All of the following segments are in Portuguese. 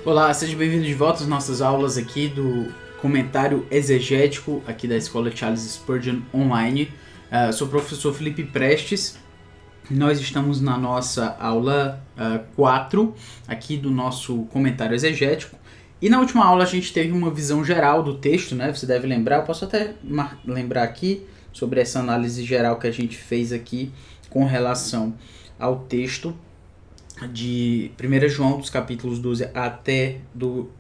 Olá, seja bem-vindo de volta às nossas aulas aqui do comentário exegético aqui da Escola Charles Spurgeon Online. Sou o professor Felipe Prestes. Nós estamos na nossa aula 4 aqui do nosso comentário exegético. E na última aula a gente teve uma visão geral do texto, né? Você deve lembrar, eu posso até lembrar aqui sobre essa análise geral que a gente fez aqui com relação ao texto de 1 João, dos capítulos 12 até do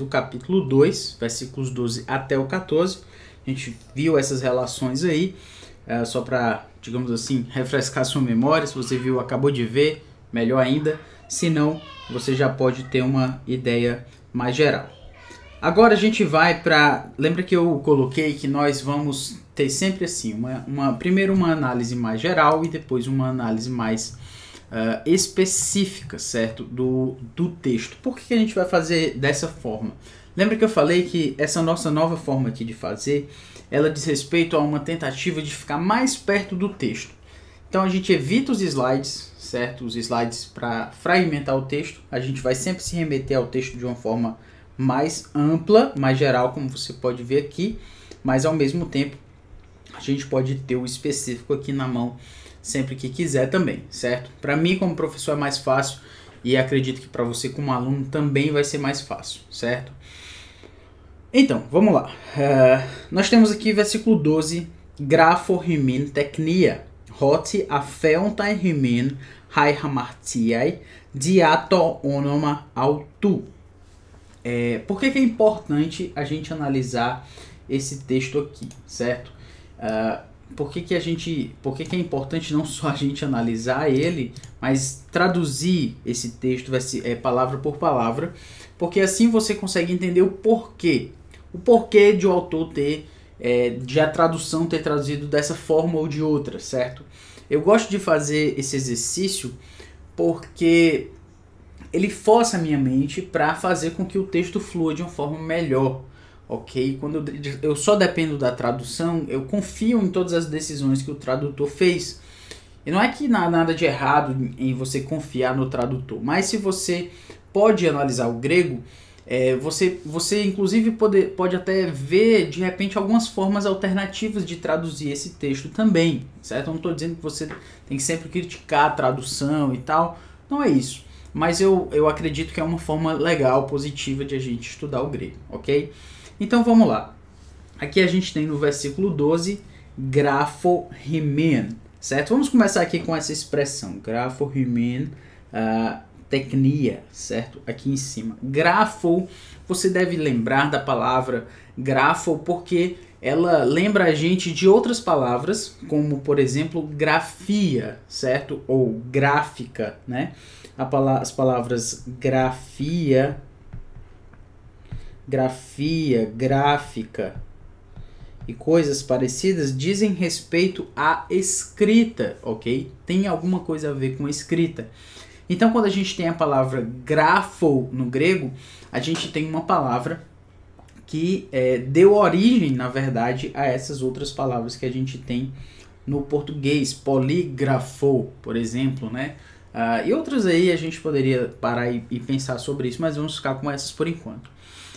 capítulo 2, versículos 12 até o 14. A gente viu essas relações aí, só para, digamos assim, refrescar sua memória. Se você viu, acabou de ver, melhor ainda. Se não, você já pode ter uma ideia mais geral. Agora a gente vai para... Lembra que eu coloquei que nós vamos ter sempre assim, primeiro uma análise mais geral e depois uma análise mais específica, certo? Do texto. Por que a gente vai fazer dessa forma? Lembra que eu falei que essa nossa nova forma aqui de fazer, ela diz respeito a uma tentativa de ficar mais perto do texto. Então a gente evita os slides, certo? Os slides para fragmentar o texto. A gente vai sempre se remeter ao texto de uma forma mais ampla, mais geral, como você pode ver aqui, mas ao mesmo tempo a gente pode ter o específico aqui na mão sempre que quiser também, certo? Para mim, como professor, é mais fácil e acredito que para você, como aluno, também vai ser mais fácil, certo? Então, vamos lá. Nós temos aqui versículo 12, graphohymin technia, hoti afeontai hymin hai hamartiai diato onoma autu. Por que é importante a gente analisar esse texto aqui, certo? Por que é importante não só a gente analisar ele, mas traduzir esse texto palavra por palavra, porque assim você consegue entender o porquê de o autor de a tradução ter traduzido dessa forma ou de outra, certo? Eu gosto de fazer esse exercício porque ele força a minha mente para fazer com que o texto flua de uma forma melhor. Ok? Quando eu só dependo da tradução, eu confio em todas as decisões que o tradutor fez. E não é que nada de errado em você confiar no tradutor, mas se você pode analisar o grego, você inclusive pode até ver de repente algumas formas alternativas de traduzir esse texto também, certo? Eu não estou dizendo que você tem que sempre criticar a tradução e tal, não é isso. Mas eu acredito que é uma forma legal, positiva de a gente estudar o grego, ok? Então vamos lá. Aqui a gente tem no versículo 12, graphohymin, certo? Vamos começar aqui com essa expressão, graphohymin technia, certo? Aqui em cima. Grapho, você deve lembrar da palavra grapho porque ela lembra a gente de outras palavras, como por exemplo grafia, certo? Ou gráfica, né? As palavras grafia, gráfica e coisas parecidas dizem respeito à escrita, ok? Tem alguma coisa a ver com escrita. Então, quando a gente tem a palavra grafo no grego, a gente tem uma palavra que deu origem, na verdade, a essas outras palavras que a gente tem no português, polígrafo, por exemplo, né? E outras aí a gente poderia parar e pensar sobre isso, mas vamos ficar com essas por enquanto.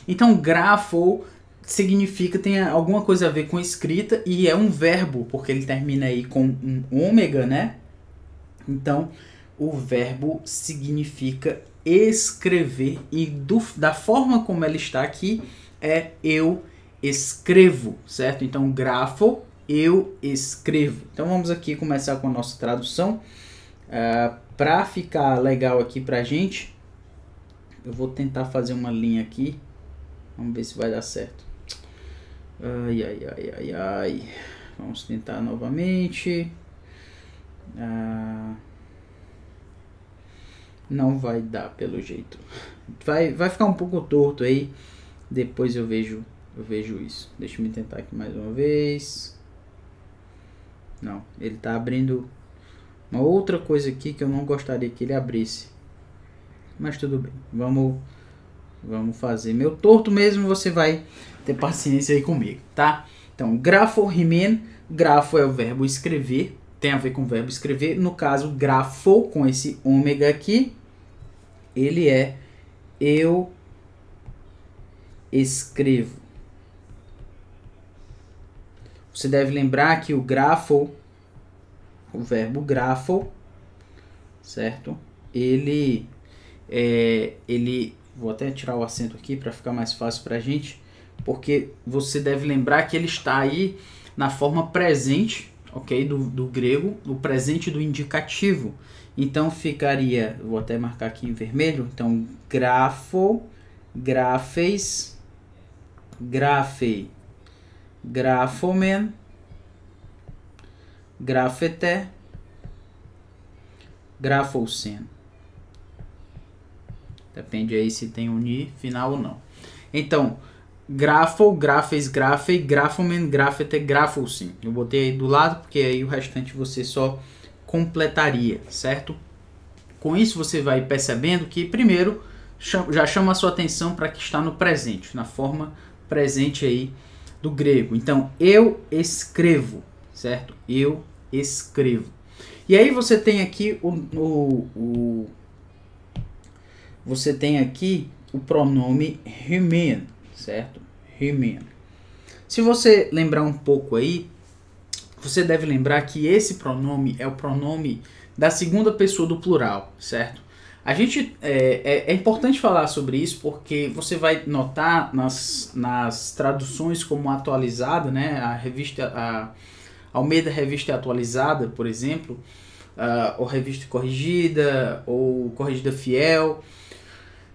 Então, grafo significa, tem alguma coisa a ver com escrita e é um verbo, porque ele termina aí com um ômega, né? Então, o verbo significa escrever e da forma como ela está aqui é eu escrevo, certo? Então, grafo, eu escrevo. Então, vamos aqui começar com a nossa tradução. Para ficar legal aqui pra gente, eu vou tentar fazer uma linha aqui. Vamos ver se vai dar certo. Ai. Vamos tentar novamente. Não vai dar pelo jeito. Vai ficar um pouco torto aí. Depois eu vejo isso. Deixa eu tentar aqui mais uma vez. Não, ele tá abrindo uma outra coisa aqui que eu não gostaria que ele abrisse. Mas tudo bem. Vamos fazer meu torto mesmo, você vai ter paciência aí comigo, tá? Então, graphohymin, grafo é o verbo escrever, tem a ver com o verbo escrever. No caso, grafo, com esse ômega aqui, ele é eu escrevo. Você deve lembrar que o grapho, o verbo grapho, certo? Ele, vou até tirar o acento aqui para ficar mais fácil para a gente, porque você deve lembrar que ele está aí na forma presente, ok? Do grego, o presente do indicativo. Então ficaria, vou até marcar aqui em vermelho, então grapho, graphes, graphe, graphomen, graphete, graphosen. Depende aí se tem ni final ou não. Então, grapho, graphes, graphe, graphomen, graphete, graphosen. Eu botei aí do lado porque aí o restante você só completaria, certo? Com isso você vai percebendo que primeiro já chama a sua atenção para que está no presente, na forma presente aí do grego. Então, eu escrevo, certo? Eu escrevo. E aí você tem aqui você tem aqui o pronome human, certo? Human. Se você lembrar um pouco aí, você deve lembrar que esse pronome é o pronome da segunda pessoa do plural, certo? A gente é importante falar sobre isso porque você vai notar nas traduções como atualizada, né? A Almeida Revista Atualizada, por exemplo, ou Revista Corrigida, ou Corrigida Fiel,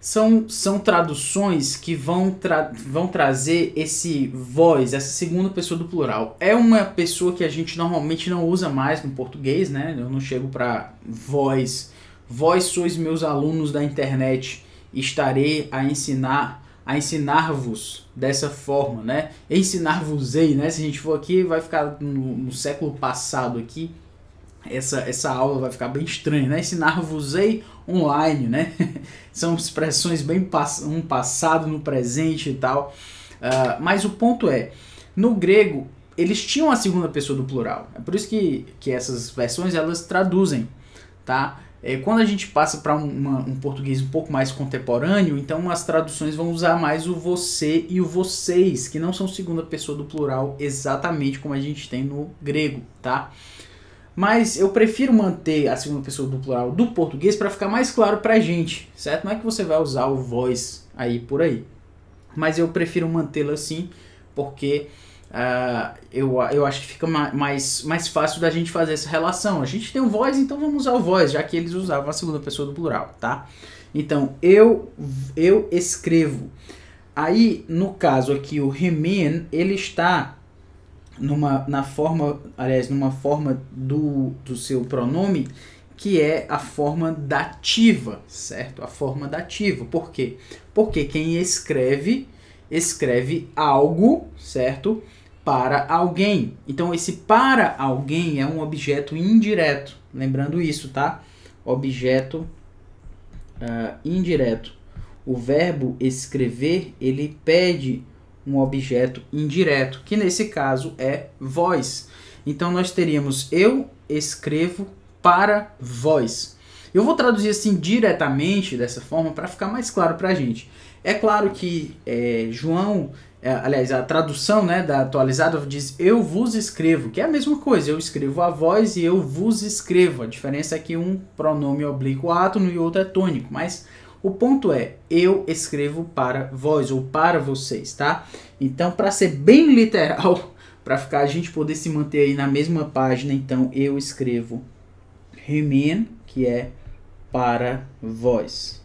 são traduções que vão trazer esse vós, essa segunda pessoa do plural. É uma pessoa que a gente normalmente não usa mais no português, né? Eu não chego para vós sois meus alunos da internet, estarei a ensinar-vos dessa forma, né? Ensinar-vos-ei, né? Se a gente for aqui, vai ficar no século passado aqui, essa aula vai ficar bem estranha, né? Ensinar-vos-ei online, né? São expressões bem um passado, no presente e tal. Mas o ponto é, no grego, eles tinham a segunda pessoa do plural. É por isso que essas versões, elas traduzem, tá? Quando a gente passa para um português um pouco mais contemporâneo, então as traduções vão usar mais o você e o vocês, que não são segunda pessoa do plural exatamente como a gente tem no grego, tá? Mas eu prefiro manter a segunda pessoa do plural do português para ficar mais claro pra gente, certo? Não é que você vai usar o vós aí por aí, mas eu prefiro mantê-lo assim porque eu acho que fica mais fácil da gente fazer essa relação. A gente tem o vós, então vamos usar o vós, já que eles usavam a segunda pessoa do plural, tá? Então, eu escrevo. Aí, no caso aqui, o remen, ele está numa forma do seu pronome, que é a forma dativa, certo? A forma dativa. Por quê? Porque quem escreve algo, certo? Para alguém. Então, esse para alguém é um objeto indireto. Lembrando isso, tá? Objeto indireto. O verbo escrever, ele pede um objeto indireto, que nesse caso é vós. Então, nós teríamos eu escrevo para vós. Eu vou traduzir assim diretamente dessa forma para ficar mais claro para a gente. É claro que João, aliás, a tradução, né, da atualizada diz eu vos escrevo, que é a mesma coisa, eu escrevo a vós e eu vos escrevo. A diferença é que um pronome oblíquo átono e o outro é tônico, mas o ponto é, eu escrevo para vós ou para vocês, tá? Então, para ser bem literal, para a gente poder se manter aí na mesma página, então eu escrevo remen, que é para vós,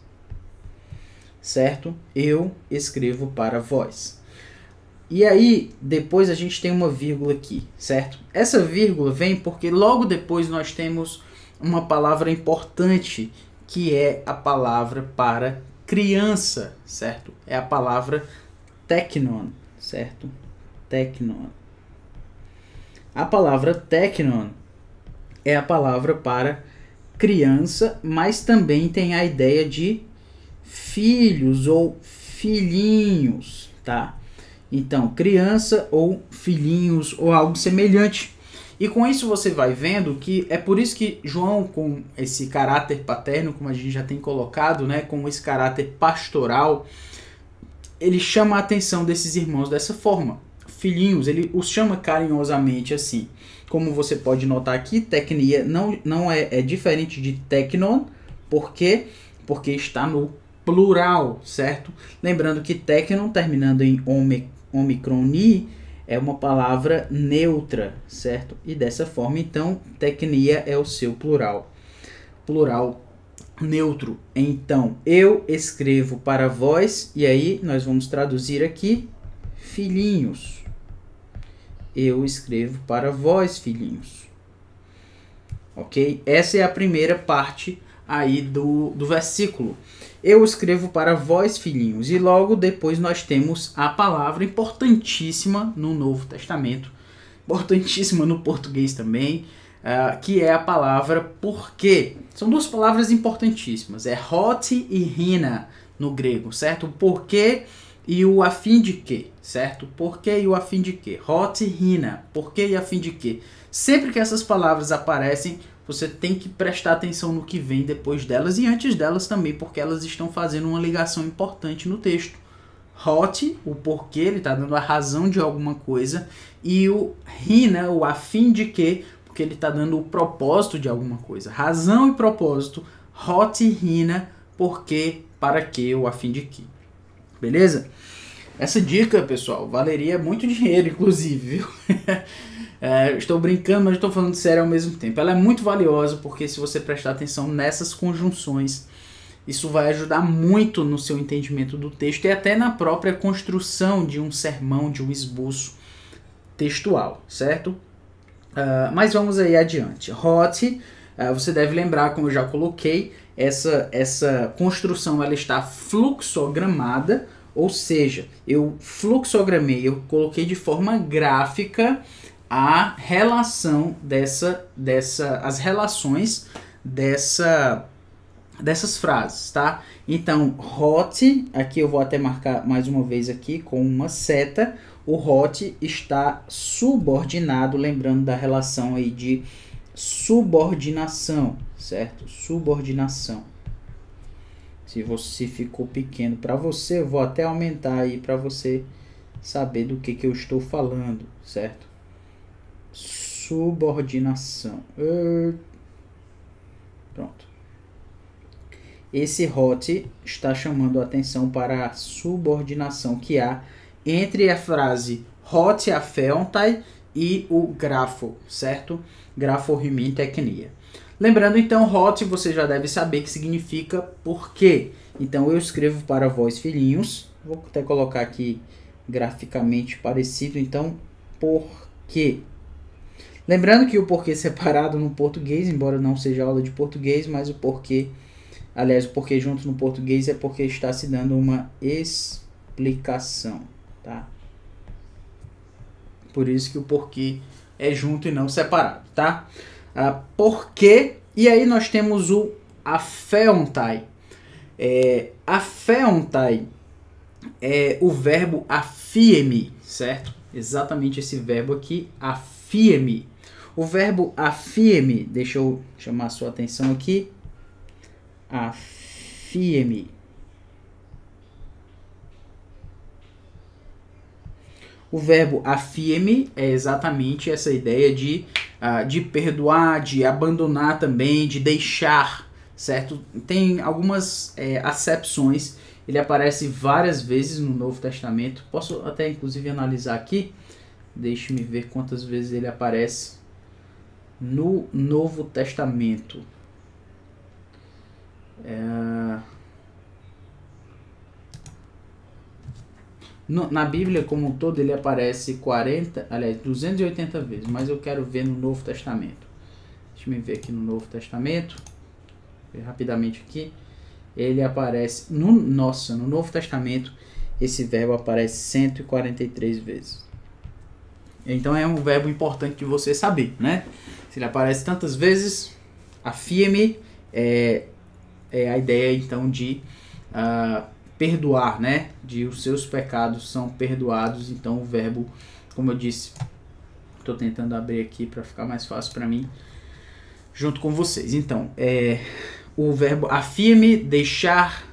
certo? Eu escrevo para vós. E aí, depois a gente tem uma vírgula aqui, certo? Essa vírgula vem porque logo depois nós temos uma palavra importante, que é a palavra para criança, certo? É a palavra teknon, certo? Teknon. A palavra teknon é a palavra para criança, mas também tem a ideia de filhos ou filhinhos, tá? Então, criança ou filhinhos ou algo semelhante. E com isso você vai vendo que é por isso que João, com esse caráter paterno, como a gente já tem colocado, né, com esse caráter pastoral, ele chama a atenção desses irmãos dessa forma. Filhinhos, ele os chama carinhosamente assim. Como você pode notar aqui, tecnia não é diferente de tecnon, por quê? Porque está no plural, certo? Lembrando que tecnon, terminando em omicron-ni, é uma palavra neutra, certo? E dessa forma, então, tecnia é o seu plural. Plural neutro. Então, eu escrevo para vós, e aí nós vamos traduzir aqui, filhinhos. Eu escrevo para vós, filhinhos. Ok? Essa é a primeira parte aí do versículo. Eu escrevo para vós, filhinhos. E logo depois nós temos a palavra importantíssima no Novo Testamento, importantíssima no português também, que é a palavra porquê. São duas palavras importantíssimas. É hot e hina no grego, certo? O porquê e o a fim de quê, certo? Porquê e o a fim de quê. Hot e hina. Porquê e a fim de quê. Sempre que essas palavras aparecem, você tem que prestar atenção no que vem depois delas e antes delas também, porque elas estão fazendo uma ligação importante no texto. Hot, o porquê, ele está dando a razão de alguma coisa, e o hina, o a fim de quê, porque ele está dando o propósito de alguma coisa. Razão e propósito, hot e hina, porquê, para quê, o a fim de quê. Beleza? Essa dica, pessoal, valeria muito dinheiro, inclusive, viu? Estou brincando, mas estou falando sério ao mesmo tempo. Ela é muito valiosa porque se você prestar atenção nessas conjunções, isso vai ajudar muito no seu entendimento do texto e até na própria construção de um sermão, de um esboço textual, certo? Mas vamos aí adiante. Hot, você deve lembrar, como eu já coloquei, essa construção ela está fluxogramada, ou seja, eu fluxogramei, eu coloquei de forma gráfica a relação as relações dessas frases, tá? Então, hot, aqui eu vou até marcar mais uma vez aqui com uma seta, o hot está subordinado, lembrando da relação aí de subordinação, certo? Subordinação. Se você ficou pequeno para você, eu vou até aumentar aí para você saber do que eu estou falando, certo? Subordinação. Pronto. Esse hot está chamando a atenção para a subordinação que há entre a frase hot afeontai e o grafo, certo? Grafo-rimin tecnia. Lembrando então, hot você já deve saber que significa porquê. Então eu escrevo para vós, filhinhos. Vou até colocar aqui graficamente parecido. Então, porquê. Lembrando que o porquê separado no português, embora não seja aula de português, mas o porquê, aliás, o porquê junto no português é porque está se dando uma explicação, tá? Por isso que o porquê é junto e não separado, tá? Porquê, e aí nós temos o afeontai. Afeontai é o verbo afie-me, certo? Exatamente esse verbo aqui, afie-me. O verbo afie-me, deixa eu chamar a sua atenção aqui. Afie-me. O verbo afie-me é exatamente essa ideia de perdoar, de abandonar também, de deixar, certo? Tem algumas acepções, ele aparece várias vezes no Novo Testamento. Posso até inclusive analisar aqui, deixe-me ver quantas vezes ele aparece no Novo Testamento. Na Bíblia como um todo ele aparece 280 vezes, mas eu quero ver no Novo Testamento. Deixa eu ver aqui no Novo Testamento, ver rapidamente aqui. Ele aparece, no Novo Testamento, esse verbo aparece 143 vezes. Então é um verbo importante de você saber, né? Se ele aparece tantas vezes, afie-me é a ideia então de perdoar, né? De os seus pecados são perdoados. Então o verbo, como eu disse, estou tentando abrir aqui para ficar mais fácil para mim, junto com vocês. Então, o verbo afie-me, deixar,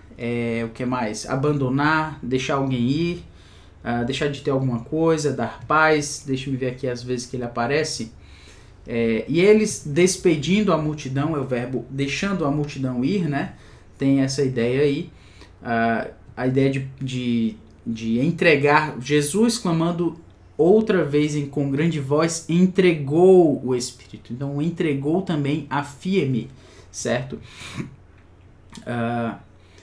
o que mais? Abandonar, deixar alguém ir, deixar de ter alguma coisa, dar paz. Deixa eu ver aqui as vezes que ele aparece. E eles despedindo a multidão, é o verbo deixando a multidão ir, né? Tem essa ideia aí, a ideia de entregar. Jesus clamando outra vez com grande voz, entregou o Espírito. Então, entregou também a firme, certo?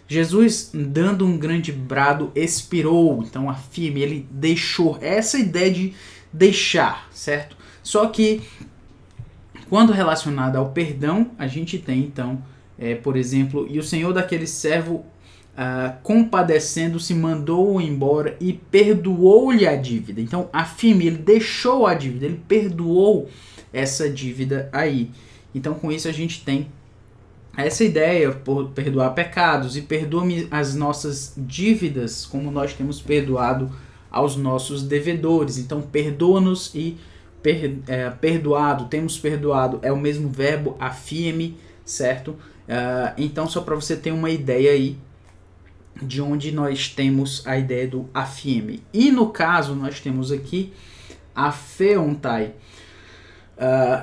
Jesus, dando um grande brado, expirou. Então, a firme, ele deixou. Essa ideia de deixar, certo? Só que, quando relacionada ao perdão, a gente tem, então, por exemplo, e o Senhor daquele servo, compadecendo-se, mandou-o embora e perdoou-lhe a dívida. Então, a firme, ele deixou a dívida, ele perdoou essa dívida aí. Então, com isso, a gente tem essa ideia, por perdoar pecados, e perdoa-me as nossas dívidas, como nós temos perdoado aos nossos devedores. Então, perdoa-nos e perdoado, temos perdoado, é o mesmo verbo, afirme, certo? Então, só para você ter uma ideia aí de onde nós temos a ideia do afirme. E no caso, nós temos aqui a feontai.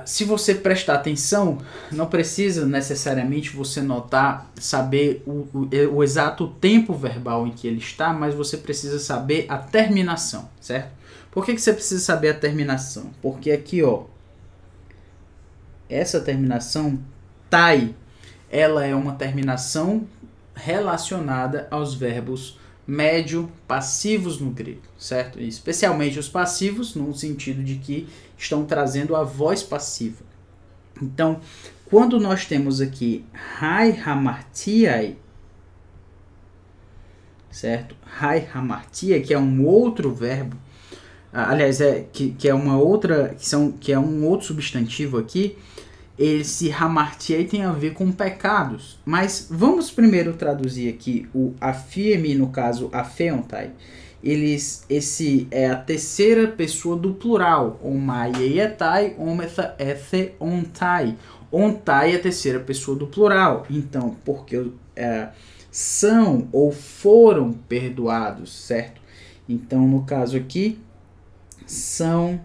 Se você prestar atenção, não precisa necessariamente você notar, saber o exato tempo verbal em que ele está, mas você precisa saber a terminação, certo? Por que você precisa saber a terminação? Porque aqui, ó, essa terminação, tai, ela é uma terminação relacionada aos verbos médio passivos no grego, certo? E especialmente os passivos, no sentido de que estão trazendo a voz passiva. Então, quando nós temos aqui hai hamartiai, certo? Hai hamartiai, que é um outro verbo, aliás, que é uma outra, que é um outro substantivo aqui. Esse hamartiai tem a ver com pecados. Mas vamos primeiro traduzir aqui o afirme, no caso, afeontai. Esse é a terceira pessoa do plural. Omaieitai, ometha, ethe, ontai. Ontai é a terceira pessoa do plural. Então, porque são ou foram perdoados, certo? Então, no caso aqui, são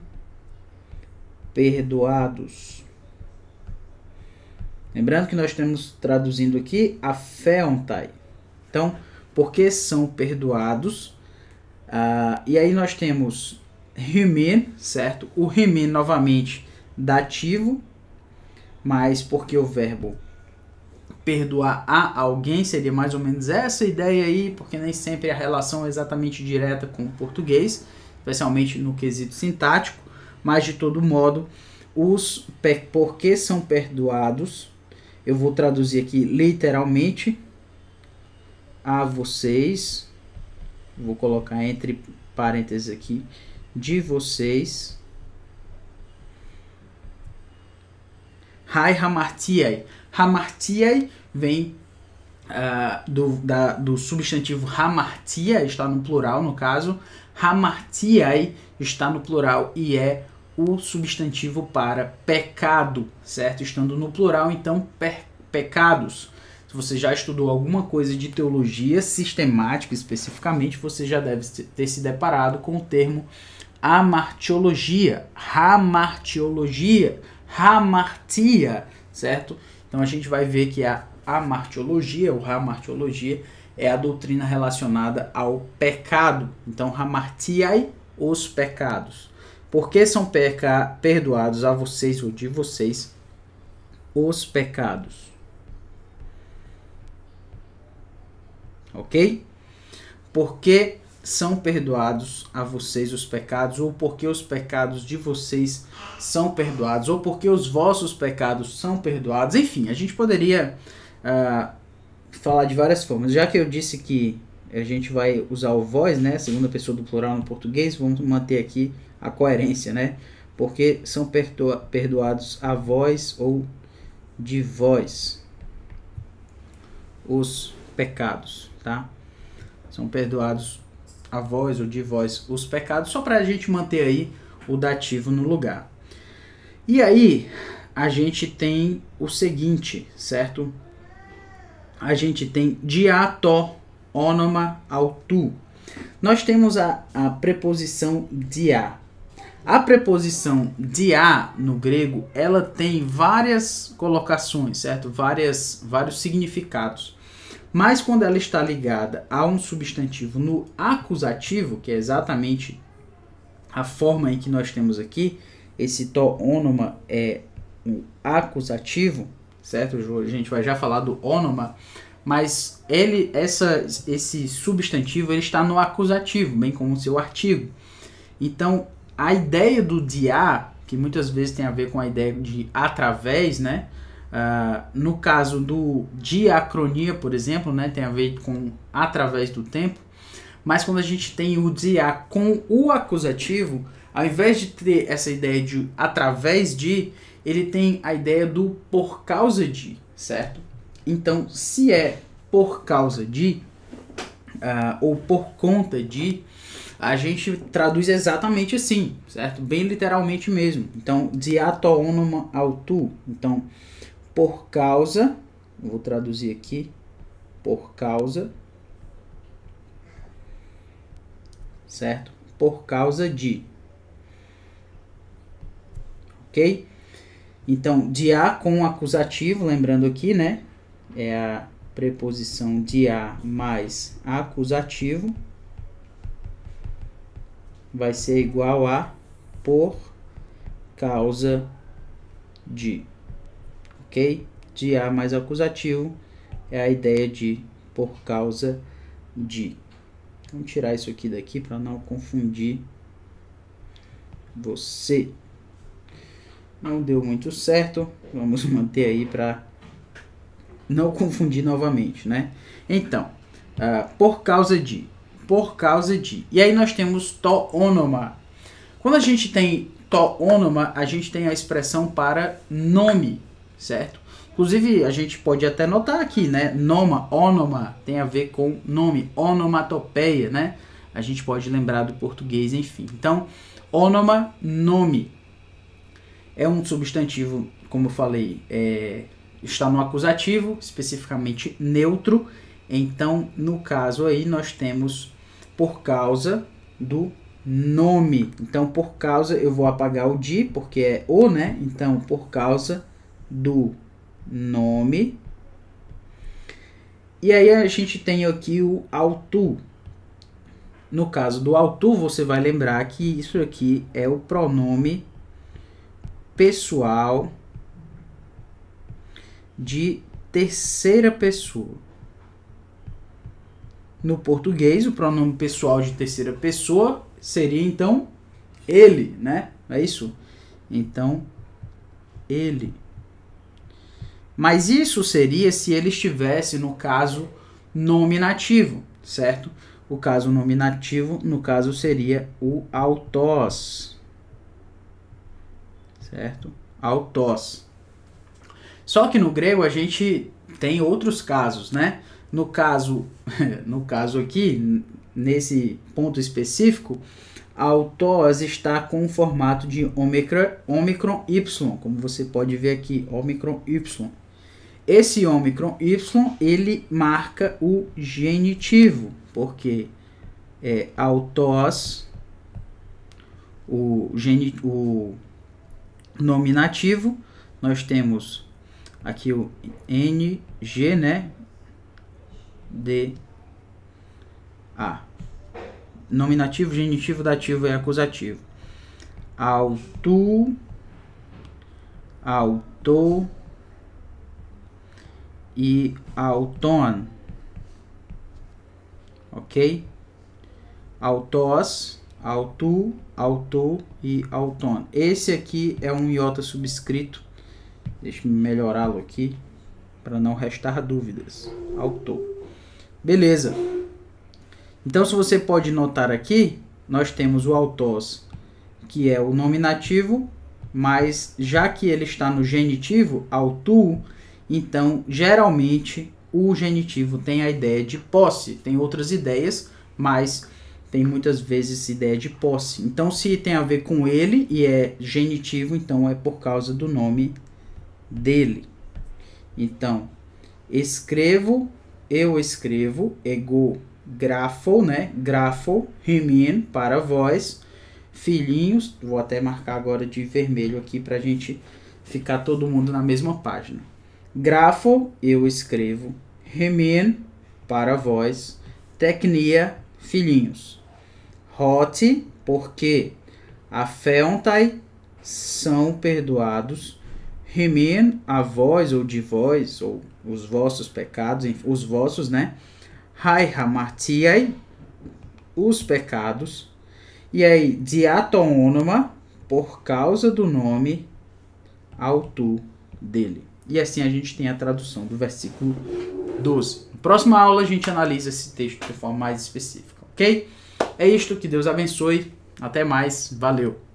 perdoados. Lembrando que nós estamos traduzindo aqui a feontai. Então, porque são perdoados. E aí nós temos rimen, certo? O rimen, novamente, dativo. Mas porque o verbo perdoar a alguém seria mais ou menos essa ideia aí. Porque nem sempre a relação é exatamente direta com o português. Especialmente no quesito sintático. Mas, de todo modo, porque são perdoados... Eu vou traduzir aqui literalmente a vocês. Vou colocar entre parênteses aqui. De vocês. Hai hamartiai. Hamartiai vem do substantivo hamartia, está no plural no caso. Hamartiai está no plural e é o substantivo para pecado, certo? Estando no plural, então, pecados. Se você já estudou alguma coisa de teologia sistemática, especificamente, você já deve ter se deparado com o termo amartiologia, hamartia, certo? Então, a gente vai ver que a amartiologia, ou hamartiologia, é a doutrina relacionada ao pecado. Então, hamartiai, os pecados. Porque são perdoados a vocês ou de vocês os pecados. Ok? Porque são perdoados a vocês os pecados, ou porque os pecados de vocês são perdoados, ou porque os vossos pecados são perdoados. Enfim, a gente poderia falar de várias formas. Já que eu disse que a gente vai usar o vós, né? Segunda pessoa do plural no português, vamos manter aqui a coerência, né? Porque são perdoados a vós ou de vós os pecados, tá? São perdoados a vós ou de vós os pecados, só para a gente manter aí o dativo no lugar. E aí, a gente tem o seguinte, certo? a gente tem dia, to, ônoma, autu. Nós temos a preposição dia. A preposição dia no grego, ela tem várias colocações, certo? Vários significados. Mas quando ela está ligada a um substantivo no acusativo, que é exatamente a forma em que nós temos aqui, esse to ônoma é um acusativo, certo? A gente vai já falar do ônoma, mas esse substantivo ele está no acusativo, bem como o seu artigo. Então, a ideia do dia, que muitas vezes tem a ver com a ideia de através, né? No caso do diacronia, por exemplo, né? Tem a ver com através do tempo. Mas quando a gente tem o dia com o acusativo, ao invés de ter essa ideia de através de, ele tem a ideia do por causa de, certo? Então, se é por causa de, ou por conta de, a gente traduz exatamente assim, certo? Bem literalmente mesmo. Então, dia, to, ônoma, autu. Então, por causa, vou traduzir aqui, por causa, certo? Por causa de. Ok? Então, dia com acusativo, lembrando aqui, né? É a preposição dia mais acusativo. Vai ser igual a por causa de. Ok? Dia mais acusativo é a ideia de por causa de. Vamos tirar isso aqui daqui para não confundir você. Não deu muito certo. Vamos manter aí para não confundir novamente, né? Então, por causa de. Por causa de. E aí nós temos to ônoma. Quando a gente tem to ônoma, a gente tem a expressão para nome, certo? Inclusive, a gente pode até notar aqui, né? Noma, ônoma, tem a ver com nome. Onomatopeia, né? A gente pode lembrar do português, enfim. Então, ônoma, nome. É um substantivo, como eu falei, está no acusativo, especificamente neutro. Então, no caso aí, nós temos por causa do nome. Então, por causa, eu vou apagar o de, porque é o, né? Então, por causa do nome. E aí a gente tem aqui o autu. No caso do autu, você vai lembrar que isso aqui é o pronome pessoal de terceira pessoa. No português, o pronome pessoal de terceira pessoa seria, então, ele, né? É isso? Então, ele. Mas isso seria se ele estivesse no caso nominativo, certo? O caso nominativo, no caso, seria o autós. Certo? Autós. Só que no grego a gente tem outros casos, né? No caso aqui, nesse ponto específico, autós está com o formato de ômicron Y, como você pode ver aqui, ômicron Y. Esse ômicron Y, ele marca o genitivo, porque autós, o nominativo, nós temos aqui o NG, né? Nominativo, genitivo, dativo e acusativo. Autu, auto e auton. Ok? Autós, autu, auto e auton. Esse aqui é um iota subscrito. Deixa eu melhorá-lo aqui para não restar dúvidas. Autor. Beleza. Então, se você pode notar aqui, nós temos o autós, que é o nominativo, mas já que ele está no genitivo, autu, então, geralmente, o genitivo tem a ideia de posse. Tem outras ideias, mas tem muitas vezes ideia de posse. Então, se tem a ver com ele e é genitivo, então é por causa do nome dele. Então, escrevo, eu escrevo, ego, grafo, né? Grafo, hemin, para vós, filhinhos, vou até marcar agora de vermelho aqui pra gente ficar todo mundo na mesma página. Grafo, eu escrevo, hemin, para vós, tecnia, filhinhos. Hoti, porque afeontai, são perdoados, hemin, a vós ou de vós, ou os vossos pecados, os vossos, né? Hai hamartiai, os pecados. E aí, diatonôma, por causa do nome autor dele. E assim a gente tem a tradução do versículo 12. Na próxima aula a gente analisa esse texto de forma mais específica, ok? É isto, que Deus abençoe. Até mais, valeu!